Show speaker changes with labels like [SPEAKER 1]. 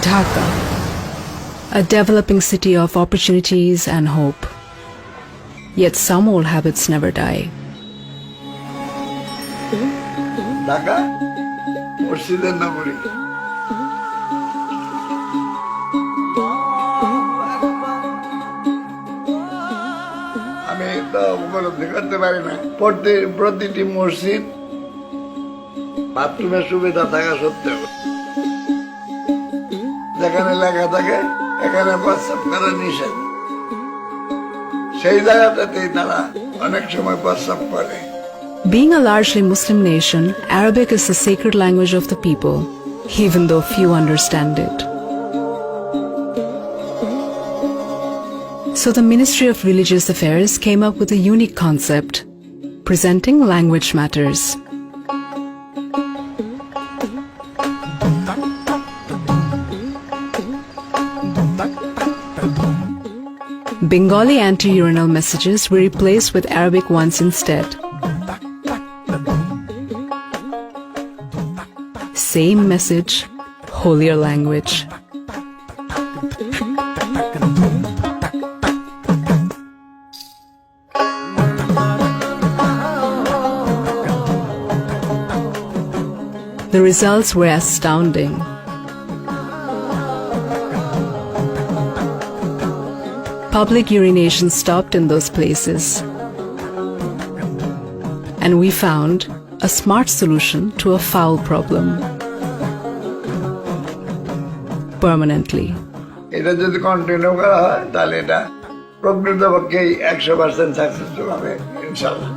[SPEAKER 1] Dhaka, a developing city of opportunities and hope. Yet some old habits never die.
[SPEAKER 2] Dhaka মসজিদের নগরী। আমি তো উপলব্ধি করতে পারি না প্রতিটি মসজিদ বাথরুমের সুবিধা থাকা সত্ত্বেও যেখানে লেখা থাকে এখানে প্রস্রাব করা নিষেধ, সেই জায়গাটাতেই তারা অনেক সময় প্রস্রাব করে।
[SPEAKER 1] Being a largely Muslim nation, Arabic is the sacred language of the people, even though few understand it. So the Ministry of Religious Affairs came up with a unique concept, presenting language matters. Bengali anti-urinal messages were replaced with Arabic ones instead. Same message, holier language. The results were astounding. Public urination stopped in those places. And we found a smart solution to a foul problem. Permanently.
[SPEAKER 2] এটা যদি continue করা হয় তাহলে এটা প্রকৃতপক্ষেই 100% successful হবে ইনশাআল্লাহ।